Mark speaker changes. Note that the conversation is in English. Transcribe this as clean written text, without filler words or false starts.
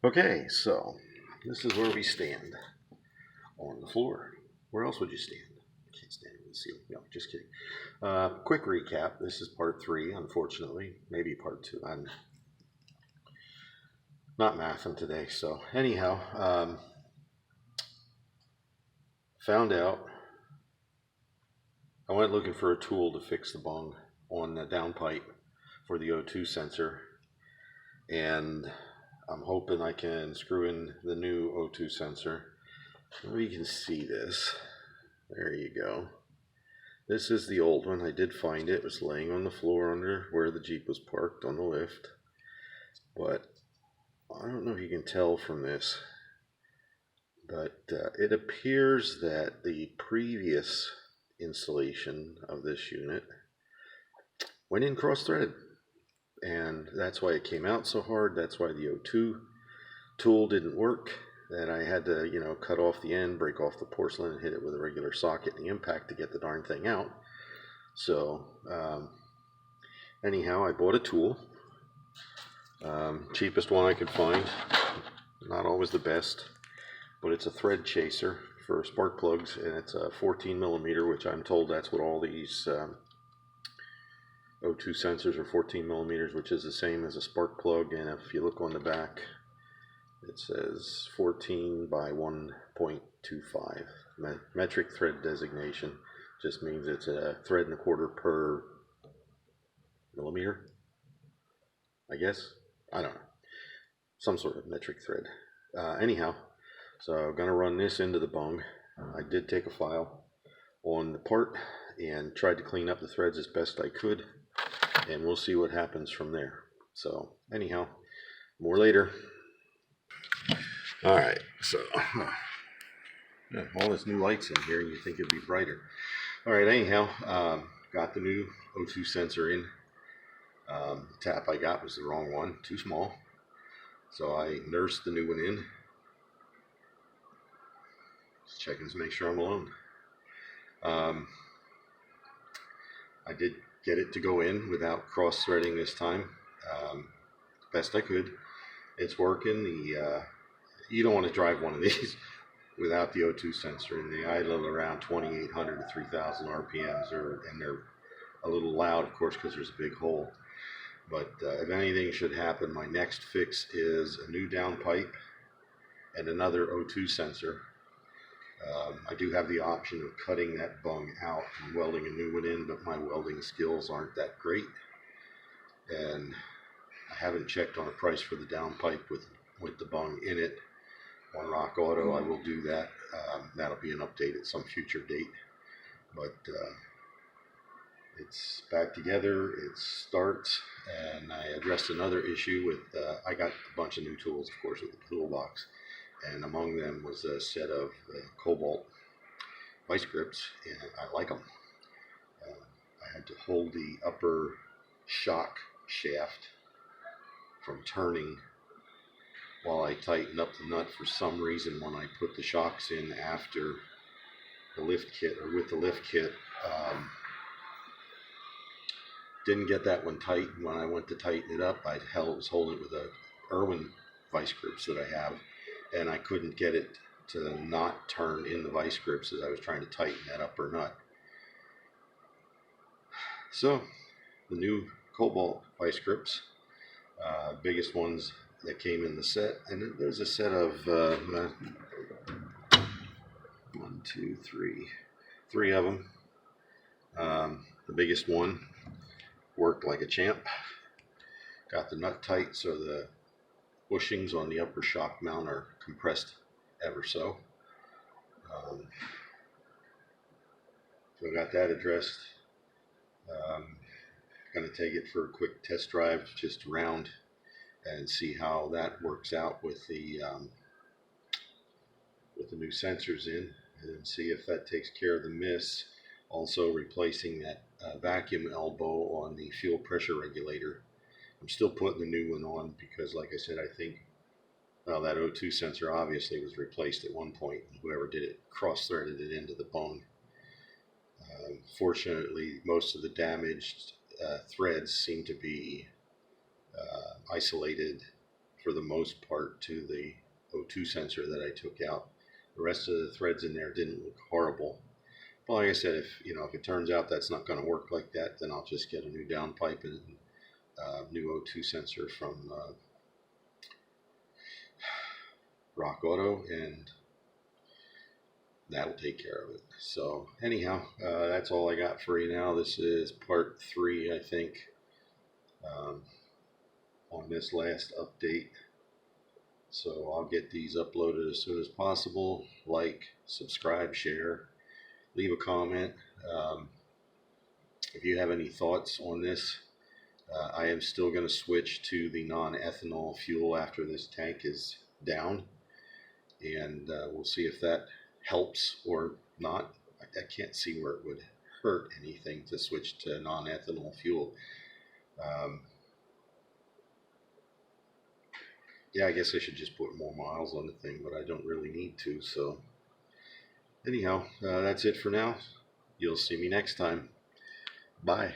Speaker 1: Okay, so this is where we stand on the floor. Where else would you stand? Can't stand in the ceiling. No, just kidding. Quick recap. This is part three, unfortunately. Maybe part two. I'm not mathing today. So, anyhow, found out I went looking for a tool to fix the bung on the downpipe for the O2 sensor. And I'm hoping I can screw in the new O2 sensor. Maybe you can see this. There you go. This is the old one. I did find it. It was laying on the floor under where the Jeep was parked on the lift. But I don't know if you can tell from this, but it appears that the previous installation of this unit went in cross-threaded. And that's why it came out so hard. That's why the O2 tool didn't work. That I had to, cut off the end, break off the porcelain, and hit it with a regular socket and the impact to get the darn thing out. So, anyhow, I bought a tool. Cheapest one I could find. Not always the best, but it's a thread chaser for spark plugs, and it's a 14 millimeter, which I'm told that's what all these O2 sensors are, 14 millimeters, which is the same as a spark plug. And if you look on the back, it says 14 by 1.25. Metric thread designation just means it's a thread and a quarter per millimeter, I guess. I don't know. Some sort of metric thread. Anyhow, so I'm going to run this into the bung. I did take a file on the part and tried to clean up the threads as best I could. And we'll see what happens from there. So, anyhow, more later. Alright, so all this new lights in here, you think it'd be brighter. Alright, anyhow, got the new O2 sensor in. The tap I got was the wrong one, too small. So I nursed the new one in. Just checking to make sure I'm alone. I did get it to go in without cross-threading this time. Best I could. It's working. You don't want to drive one of these without the O2 sensor, and they idle around 2,800 to 3,000 RPMs, and they're a little loud, of course, because there's a big hole. But if anything should happen, my next fix is a new downpipe and another O2 sensor. I do have the option of cutting that bung out and welding a new one in, but my welding skills aren't that great, and I haven't checked on a price for the downpipe with the bung in it. On Rock Auto, I will do that. That'll be an update at some future date. But it's back together. It starts, and I addressed another issue with. I got a bunch of new tools, of course, with the toolbox, and among them was a set of Cobalt vice grips, and I like them. I had to hold the upper shock shaft from turning while I tightened up the nut. For some reason, when I put the shocks in after the lift kit, or with the lift kit, didn't get that one tight. When I went to tighten it up, I was holding it with a Irwin vice grips that I have, and I couldn't get it to not turn in the vice grips as I was trying to tighten that upper nut. So the new Cobalt vice grips, biggest ones that came in the set, and there's a set of one, two, three of them. The biggest one worked like a champ. Got the nut tight so the bushings on the upper shock mount are compressed ever so. So I got that addressed. Going to take it for a quick test drive just around and see how that works out with the new sensors in, and see if that takes care of the miss. Also replacing that vacuum elbow on the fuel pressure regulator. I'm still putting the new one on because, like I said, I think that O2 sensor obviously was replaced at one point, and whoever did it cross-threaded it into the bung. Fortunately, most of the damaged threads seem to be isolated for the most part to the O2 sensor that I took out. The rest of the threads in there didn't look horrible. But like I said, if it turns out that's not going to work like that, then I'll just get a new downpipe and new O2 sensor from Rock Auto, and that'll take care of it. So anyhow, that's all I got for you now. This is part 3, I think, on this last update. So I'll get these uploaded as soon as possible. Like, subscribe, share, leave a comment. If you have any thoughts on this, I am still going to switch to the non-ethanol fuel after this tank is down, and we'll see if that helps or not. I can't see where it would hurt anything to switch to non-ethanol fuel. Yeah, I guess I should just put more miles on the thing, but I don't really need to. So anyhow, that's it for now. You'll see me next time. Bye.